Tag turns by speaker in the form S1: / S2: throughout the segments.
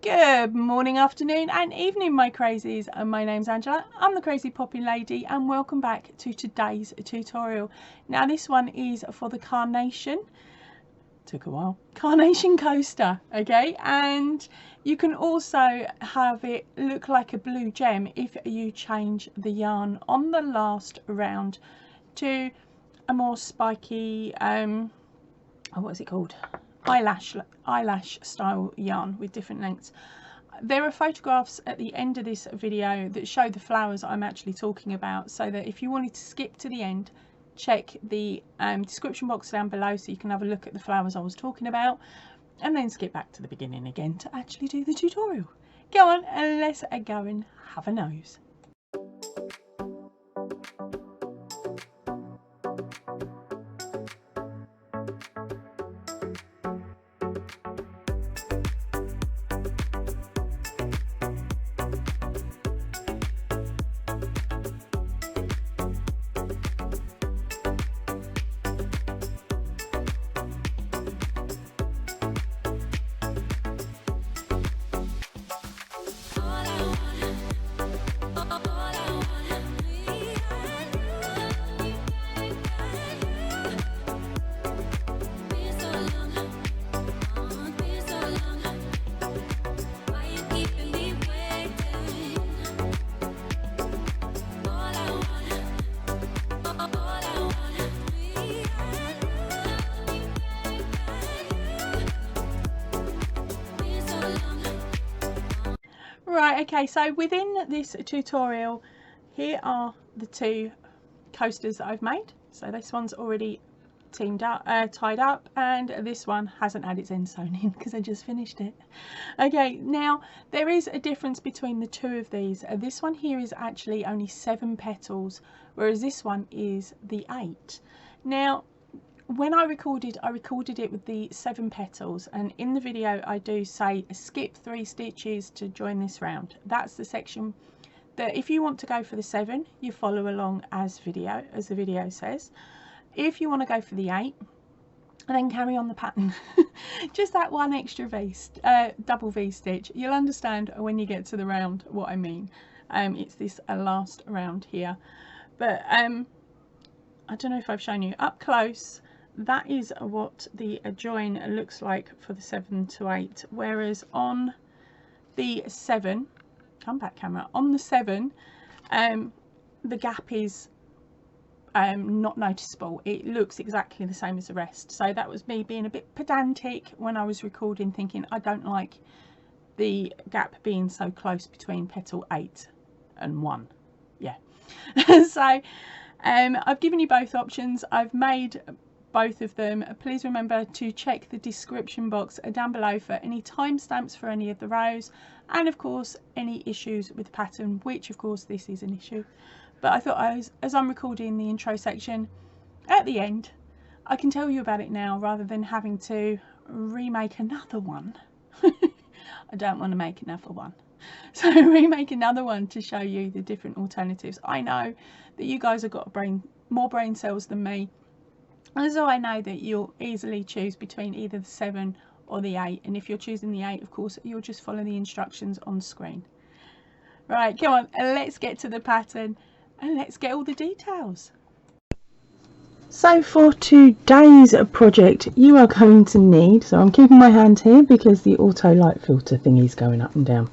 S1: Good morning, afternoon and evening, my crazies. My name's Angela, I'm the Crazy Popping Lady, and welcome back to today's tutorial. Now this one is for the Carnation, took a while, Carnation coaster, okay? And you can also have it look like a blue gem if you change the yarn on the last round to a more spiky, what is it called? eyelash style yarn with different lengths. There are photographs at the end of this video that show the flowers I'm actually talking about, so that if you wanted to skip to the end, check the description box down below so you can have a look at the flowers I was talking about, and then skip back to the beginning again to actually do the tutorial. Go on and let's go and have a nose. Right, okay, so within this tutorial, here are the two coasters that I've made. So this one's already tied up, and this one hasn't had its end sewn in because I just finished it. Okay, now there is a difference between the two of these. This one here is actually only 7 petals, whereas this one is the 8. Now, when I recorded it with the 7 petals, and in the video I do say skip 3 stitches to join this round. That's the section that if you want to go for the 7, you follow along as the video says. If you want to go for the 8, and then carry on the pattern, just that one extra double V stitch, you'll understand when you get to the round what I mean. It's this last round here, but I don't know if I've shown you up close. That is what the join looks like for the 7 to 8, whereas on the 7, come back camera, on the 7 the gap is not noticeable. It looks exactly the same as the rest. So that was me being a bit pedantic when I was recording, thinking I don't like the gap being so close between petal 8 and 1. Yeah. So I've given you both options. I've made both of them. Please remember to check the description box down below for any timestamps for any of the rows, and of course any issues with the pattern, which of course this is an issue. But I thought as I'm recording the intro section at the end, I can tell you about it now rather than having to remake another one. I don't want to make another one. So remake another one to show you the different alternatives. I know that you guys have got more brain cells than me, and so I know that you'll easily choose between either the 7 or the 8, and if you're choosing the 8, of course you'll just follow the instructions on screen. Right, come on, let's get to the pattern and let's get all the details. So for today's project, you are going to need, so I'm keeping my hand here because the auto light filter thingy is going up and down.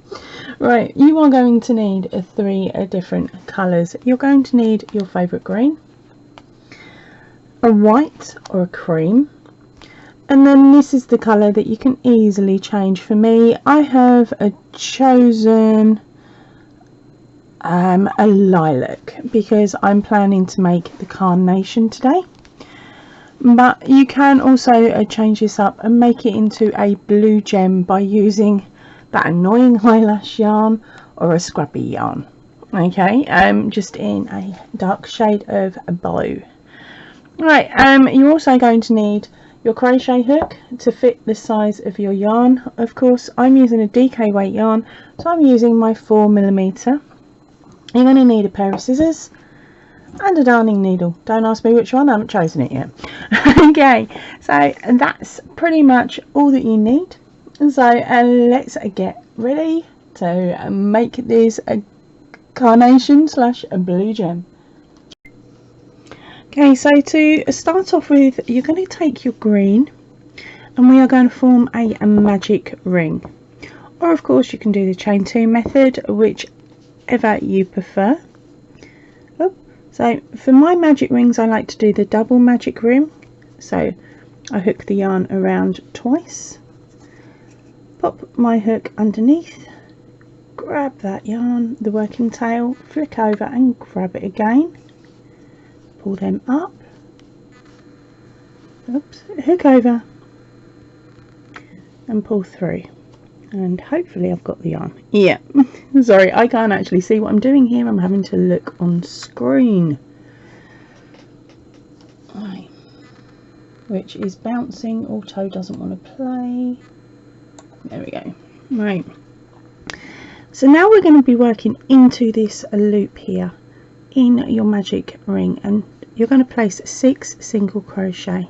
S1: Right, you are going to need 3 different colours. You're going to need your favourite green, a white or a cream, and then this is the colour that you can easily change. For me, I have chosen a lilac because I'm planning to make the carnation today, but you can also change this up and make it into a blue gem by using that annoying eyelash yarn or a scrubby yarn, okay, just in a dark shade of blue. Right, you're also going to need your crochet hook to fit the size of your yarn. Of course, I'm using a DK weight yarn, so I'm using my 4mm. You're going to need a pair of scissors and a darning needle. Don't ask me which one, I haven't chosen it yet. Okay, so that's pretty much all that you need. So let's get ready to make this a carnation slash a blue gem. Okay, so to start off with, you're going to take your green and we are going to form a magic ring, or of course you can do the chain 2 method, whichever you prefer. So for my magic rings, I like to do the double magic ring. So I hook the yarn around twice, pop my hook underneath, grab that yarn, the working tail, flick over and grab it again, pull them up, oops, hook over and pull through, and hopefully I've got the yarn. Yeah, sorry, I can't actually see what I'm doing here, I'm having to look on screen. Right, which is bouncing, auto doesn't want to play. There we go. Right, so now we're going to be working into this loop here in your magic ring, and you're going to place 6 single crochet.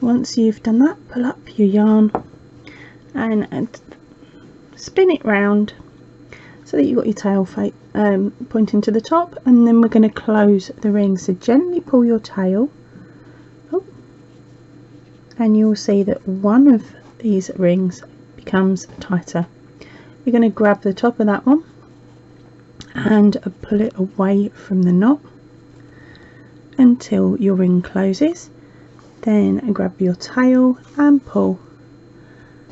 S1: Once you've done that, pull up your yarn and spin it round so that you've got your tail pointing to the top, and then we're going to close the ring. So gently pull your tail up and you'll see that one of these rings becomes tighter. You're going to grab the top of that one and pull it away from the knot until your ring closes. Then grab your tail and pull,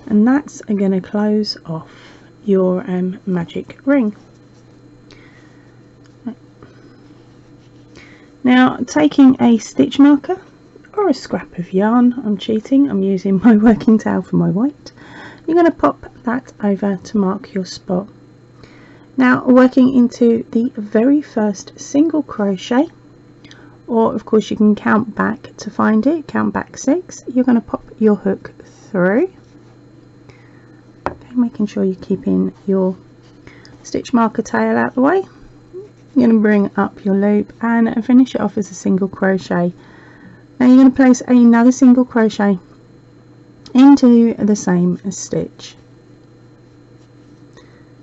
S1: and that's going to close off your magic ring. Now, taking a stitch marker or a scrap of yarn, I'm cheating, I'm using my working tail for my white, you're going to pop that over to mark your spot. Now, working into the very first single crochet, or of course you can count back to find it, count back 6, you're going to pop your hook through, okay, making sure you're keeping your stitch marker tail out the way. You're going to bring up your loop and finish it off as a single crochet. Now you're going to place another single crochet into the same stitch.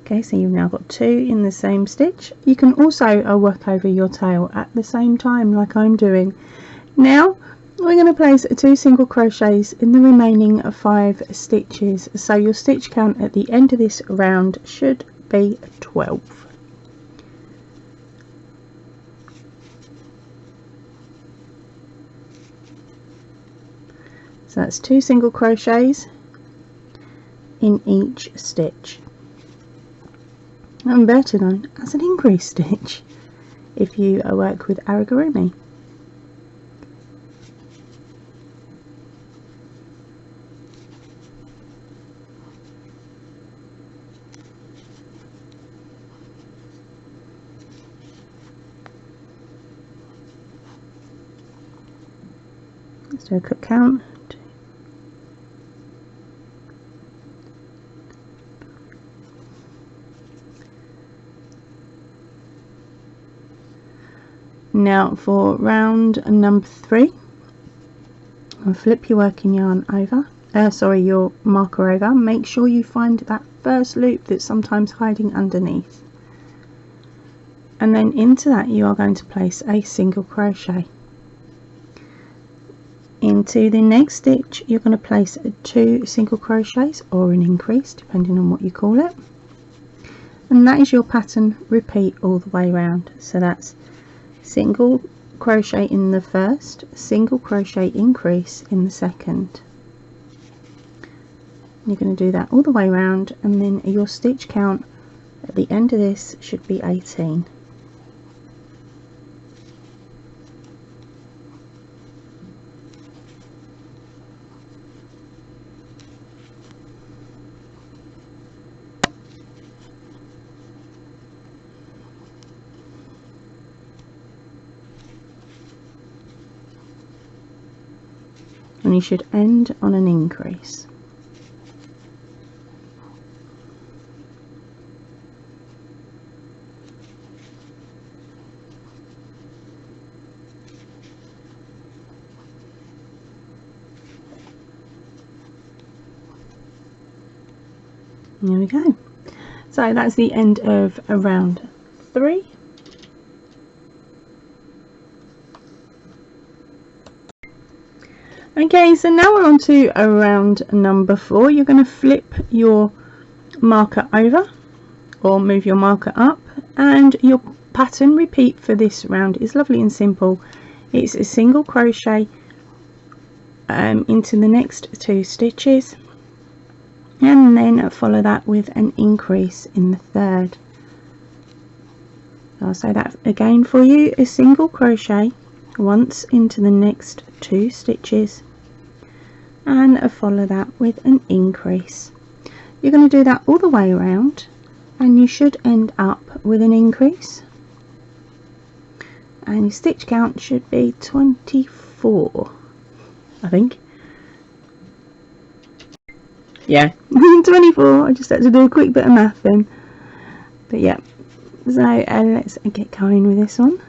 S1: Okay, so you've now got 2 in the same stitch. You can also work over your tail at the same time like I'm doing. Now we're going to place 2 single crochets in the remaining 5 stitches, so your stitch count at the end of this round should be 12. So that's 2 single crochets in each stitch, and better known as an increase stitch if you work with origami. Let's do a quick count. Now for round number 3, I'll flip your working yarn over, your marker over. Make sure you find that first loop that's sometimes hiding underneath, and then into that you are going to place a single crochet. Into the next stitch you're going to place 2 single crochets or an increase depending on what you call it, and that is your pattern. Repeat all the way around, so that's single crochet in the first, single crochet increase in the second. You're going to do that all the way around, and then your stitch count at the end of this should be 18. and you should end on an increase. There we go. So that's the end of round 3. Okay, so now we're on to round number 4. You're going to flip your marker over or move your marker up, and your pattern repeat for this round is lovely and simple. It's a single crochet into the next 2 stitches, and then follow that with an increase in the 3rd. I'll say that again for you: a single crochet once into the next 2 stitches and follow that with an increase. You're going to do that all the way around, and you should end up with an increase, and your stitch count should be 24, I think. Yeah, 24. I just had to do a quick bit of math then, but yeah. So let's get going with this one.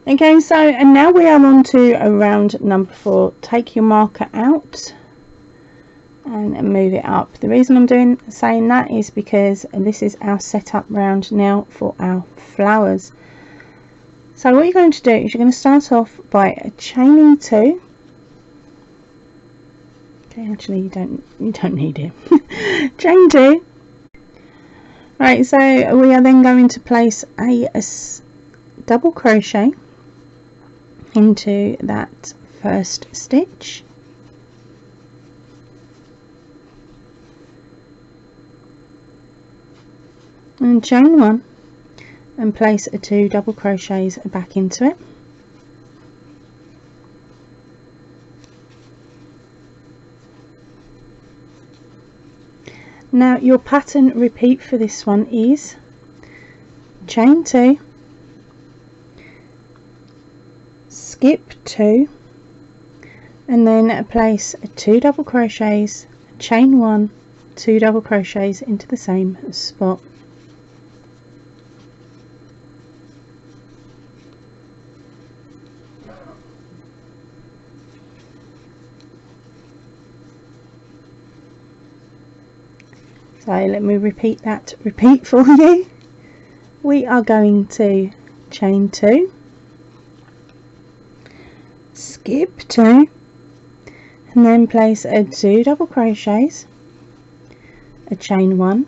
S1: Okay, so and now we are on to round number 4. Take your marker out and move it up. The reason I'm saying that is because this is our setup round now for our flowers. So what you're going to do is you're going to start off by chaining 2. Okay, actually you don't need it. Chain 2. Right, so we are then going to place a double crochet into that first stitch, and chain 1 and place 2 double crochets back into it. Now your pattern repeat for this one is chain 2, skip 2, and then place 2 double crochets, chain 1, 2 double crochets into the same spot. So let me repeat for you. We are going to chain 2, skip 2, and then place 2 double crochets, a chain 1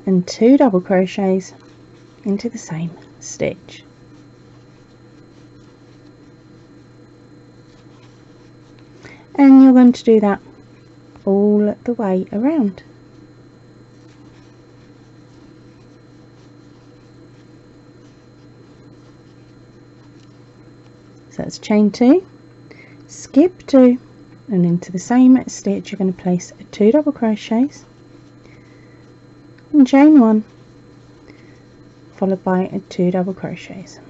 S1: and 2 double crochets into the same stitch. And you're going to do that all the way around. So that's chain 2, skip 2, and into the same stitch you're going to place 2 double crochets and chain 1 followed by 2 double crochets.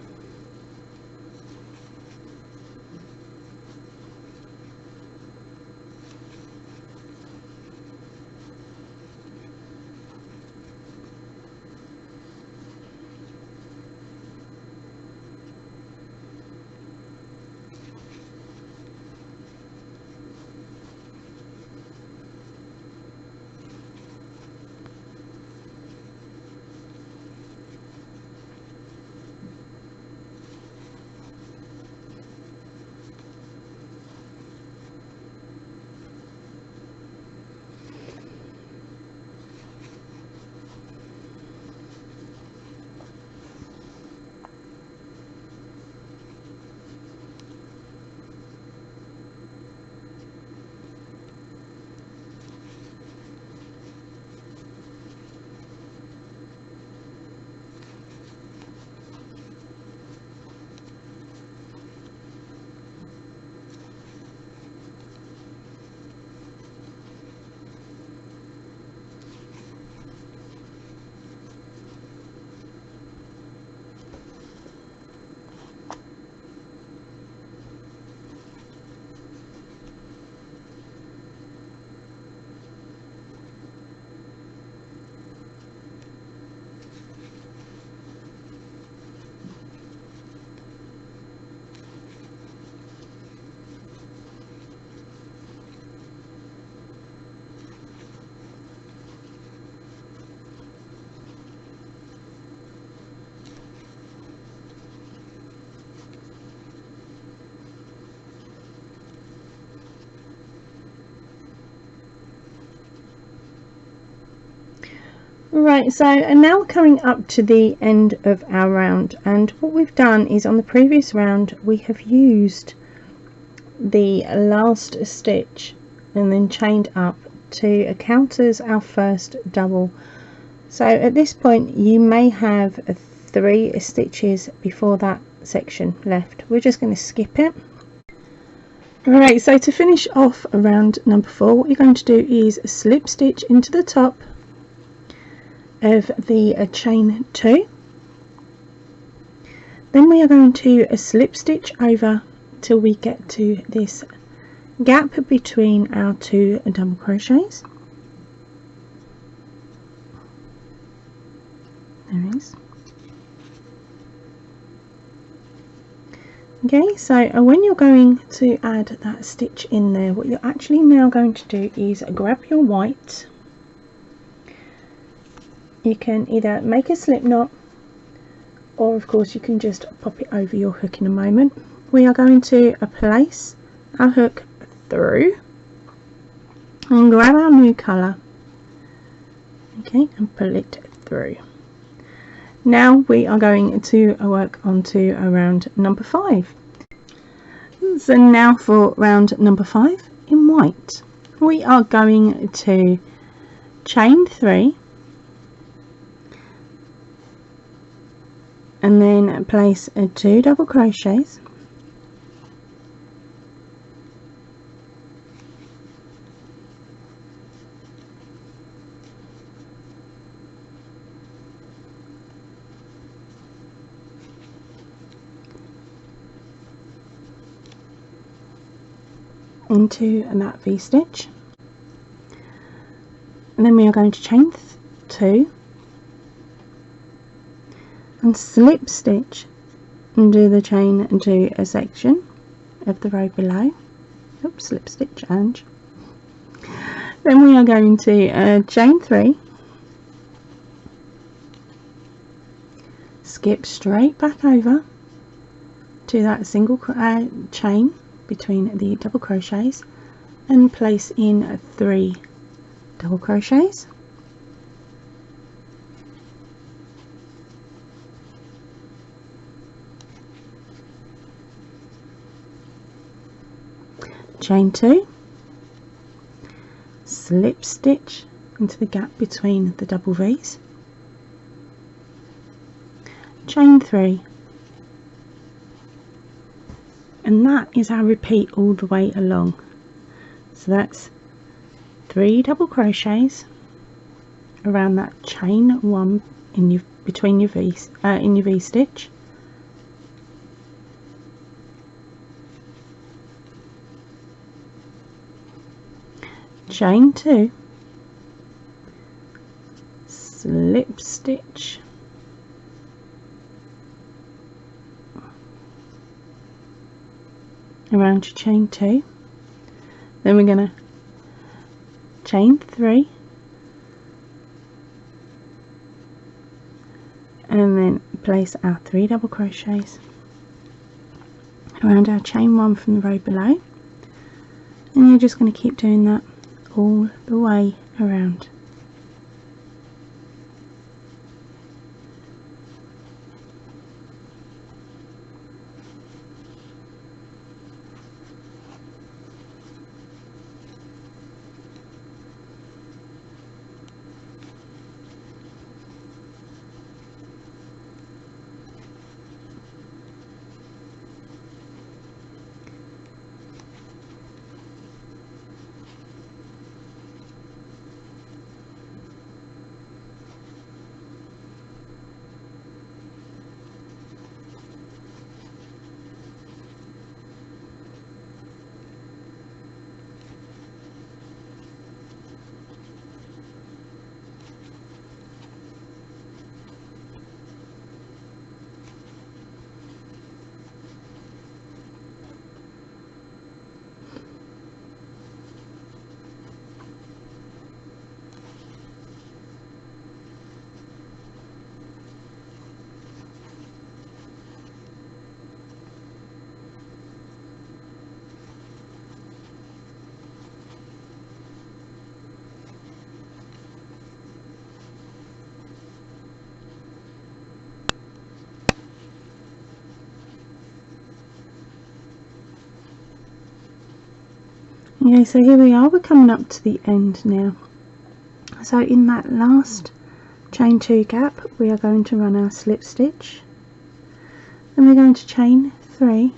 S1: Right, so and now we're coming up to the end of our round, and what we've done is on the previous round we have used the last stitch and then chained up to count as our first double. So at this point you may have 3 stitches before that section left. We're just going to skip it. Alright, so to finish off round number 4, what you're going to do is slip stitch into the top of the chain 2. Then we are going to slip stitch over till we get to this gap between our 2 double crochets. There it is. Okay, so when you're going to add that stitch in there, what you're actually now going to do is grab your white. You can either make a slip knot, or of course you can just pop it over your hook in a moment. We are going to place our hook through and grab our new colour, okay, and pull it through. Now we are going to work onto round number 5. So now for round number 5 in white, we are going to chain 3 and then place 2 double crochets, into that V-stitch, and then we are going to chain 2 and slip stitch and do the chain into a section of the row below. Oops, slip stitch, and then we are going to chain 3, skip straight back over to that single chain between the double crochets and place in 3 double crochets, chain 2, slip stitch into the gap between the double V's, chain 3, and that is our repeat all the way along. So that's 3 double crochets around that chain 1 in your between your V's in your V-stitch, chain 2, slip stitch around your chain 2, then we're going to chain 3 and then place our 3 double crochets around our chain 1 from the row below, and you're just going to keep doing that all the way around. Okay, so here we are, we're coming up to the end now. So in that last chain 2 gap we are going to run our slip stitch, and we're going to chain 3,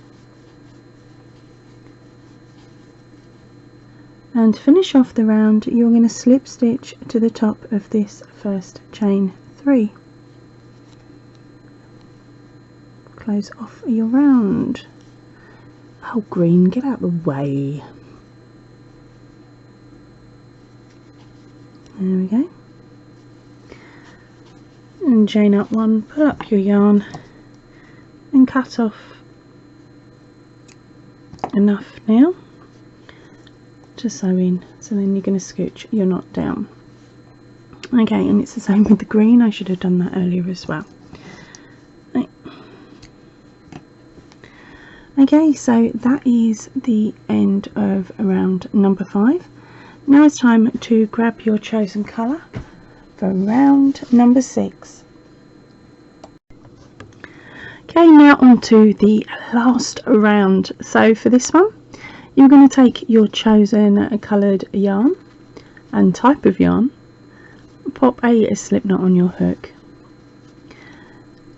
S1: and to finish off the round you're going to slip stitch to the top of this first chain 3. Close off your round. Oh green, get out of the way. There we go. And chain up 1, pull up your yarn and cut off enough now to sew in, so then you're going to scooch your knot down. Okay, and it's the same with the green. I should have done that earlier as well. Right. Okay, so that is the end of round number 5. Now it's time to grab your chosen colour for round number 6. Okay, now on to the last round. So for this one you're going to take your chosen coloured yarn and type of yarn, pop a slip knot on your hook,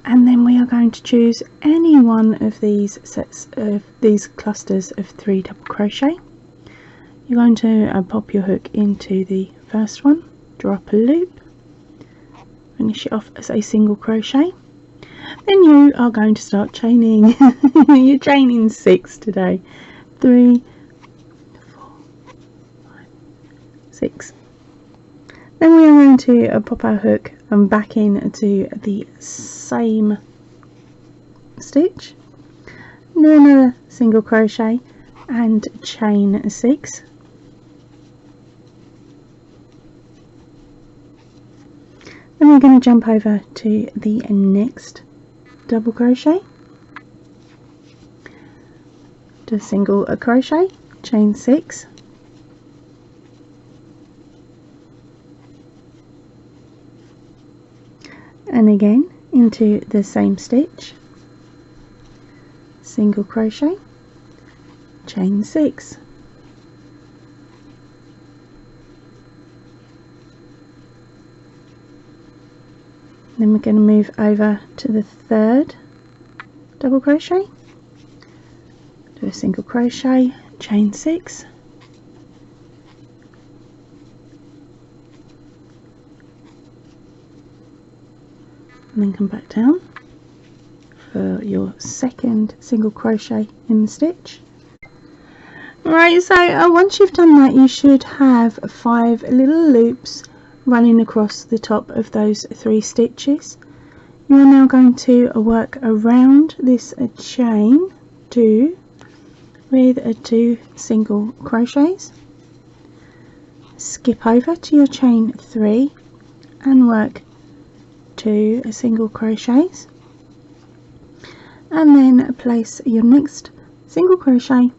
S1: and then we are going to choose any one of these sets of these clusters of 3 double crochet. You're going to pop your hook into the first one, drop a loop, finish it off as a single crochet. Then you are going to start chaining. You're chaining 6 today. 3, 4, 5, 6. Then we are going to pop our hook and back into the same stitch, do another single crochet and chain 6. Then we're going to jump over to the next double crochet, do a single crochet, chain 6, and again into the same stitch, single crochet, chain 6. Then we're going to move over to the third double crochet, do a single crochet, chain 6, and then come back down for your second single crochet in the stitch. Right, so once you've done that you should have 5 little loops running across the top of those 3 stitches. You are now going to work around this chain 2 with 2 single crochets, skip over to your chain 3 and work 2 single crochets, and then place your next single crochet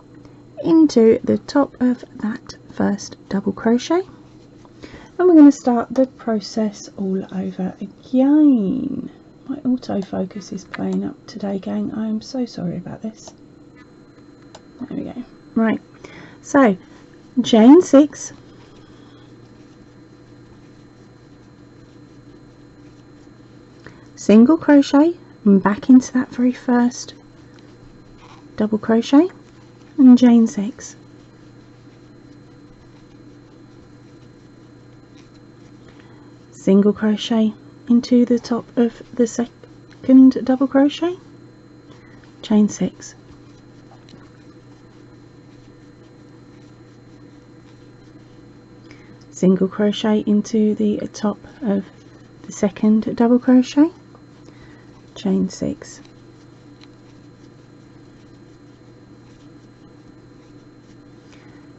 S1: into the top of that first double crochet. And we're going to start the process all over again. My autofocus is playing up today, gang. I am so sorry about this. There we go. Right, so chain 6, single crochet and back into that very first double crochet and chain 6. Single crochet into the top of the second double crochet, chain 6. Single crochet into the top of the second double crochet, chain 6.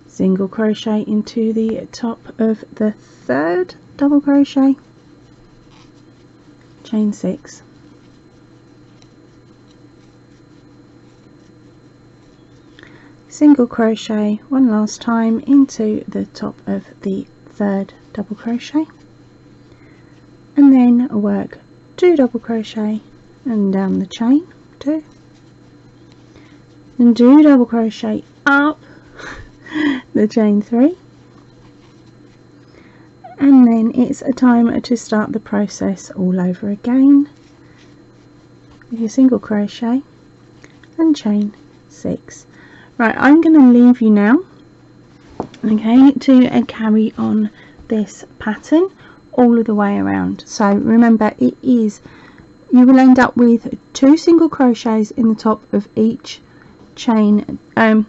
S1: Single crochet into the top of the third double crochet, chain 6. Single crochet one last time into the top of the third double crochet, and then work 2 double crochet and down the chain 2, and 2 double crochet up, the chain 3, and then it's a time to start the process all over again with your single crochet and chain 6. Right, I'm going to leave you now, okay, to carry on this pattern all of the way around. So remember, it is, you will end up with 2 single crochets in the top of each chain, 2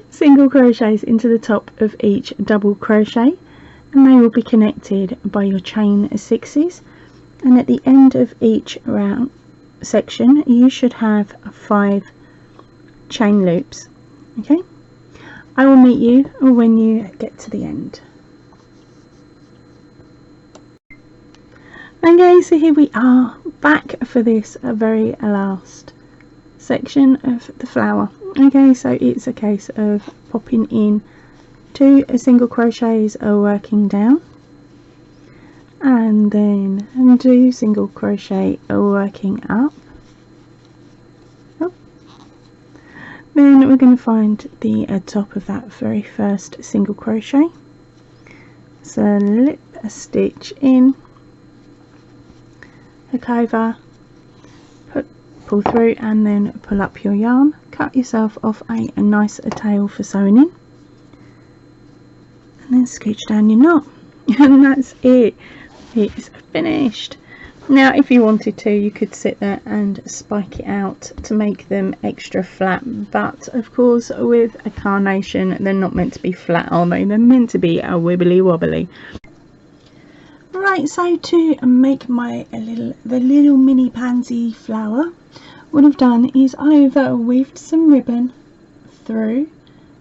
S1: single crochets into the top of each double crochet, and they will be connected by your chain 6s, and at the end of each round section you should have 5 chain loops. Okay, I will meet you when you get to the end. Okay, so here we are back for this very last section of the flower. Okay, so it's a case of popping in 2 single crochets working down, and then 2 single crochet working up. Then we're going to find the top of that very first single crochet, slip a stitch in, hook over, pull through, and then pull up your yarn. Cut yourself off a nice tail for sewing in, and then scooch down your knot, and that's it. It's finished. Now if you wanted to, you could sit there and spike it out to make them extra flat, but of course with a carnation they're not meant to be flat, are they? They're meant to be a wibbly wobbly. Right, so to make the little mini pansy flower, what I've done is I've weaved some ribbon through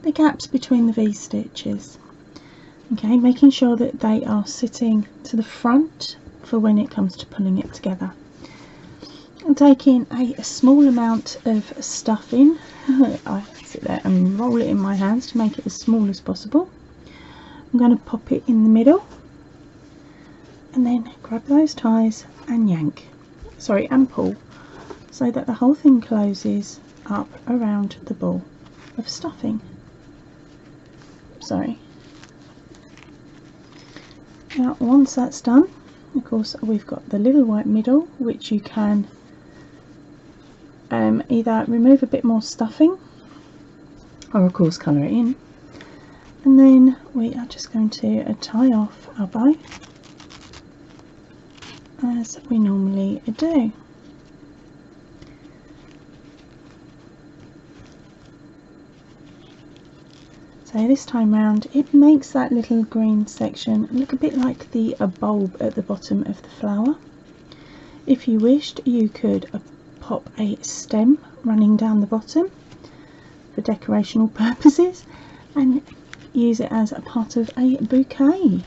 S1: the gaps between the V stitches. Okay, making sure that they are sitting to the front for when it comes to pulling it together. I'm taking a small amount of stuffing. I sit there and roll it in my hands to make it as small as possible. I'm going to pop it in the middle, and then grab those ties and yank, and pull, so that the whole thing closes up around the ball of stuffing. Now once that's done, of course we've got the little white middle, which you can either remove a bit more stuffing or of course colour it in, and then we are just going to tie off our bow as we normally do. So this time round it makes that little green section look a bit like the bulb at the bottom of the flower. If you wished, you could pop a stem running down the bottom for decorational purposes and use it as a part of a bouquet.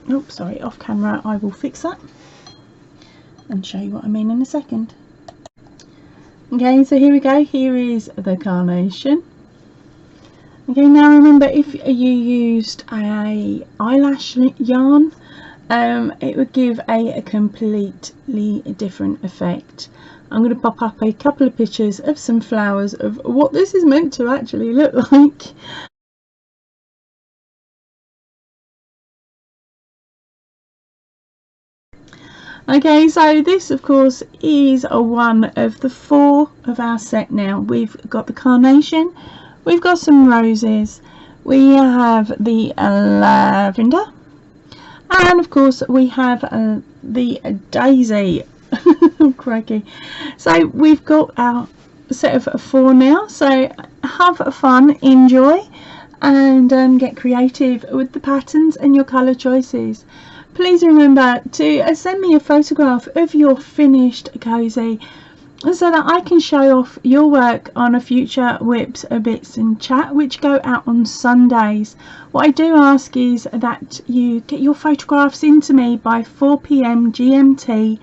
S1: Oops, sorry, off camera I will fix that and show you what I mean in a second. Okay, so here we go. Here is the carnation. Okay, now remember, if you used a eyelash yarn, it would give a completely different effect. I'm going to pop up a couple of pictures of some flowers of what this is meant to actually look like. Okay, so this of course is one of the 4 of our set now. We've got the carnation, we've got some roses, we have the lavender, and of course we have the daisy. Crikey. So we've got our set of 4 now, so have fun, enjoy, and get creative with the patterns and your colour choices. Please remember to send me a photograph of your finished cozy so that I can show off your work on a future Whips, Bits and Chat, which go out on Sundays. What I do ask is that you get your photographs into me by 4 PM GMT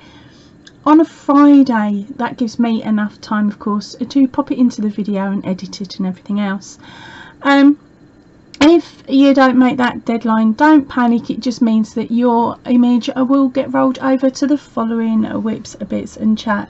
S1: on a Friday. That gives me enough time, of course, to pop it into the video and edit it and everything else. If you don't make that deadline, don't panic. It just means that your image will get rolled over to the following Whips, Bits and Chat.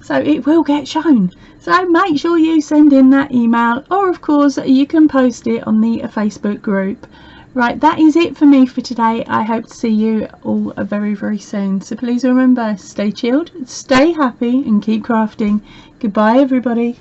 S1: so it will get shown. So make sure you send in that email, or of course you can post it on the Facebook group. Right, that is it for me for today. I hope to see you all very soon. So please remember, stay chilled, stay happy and keep crafting. Goodbye everybody.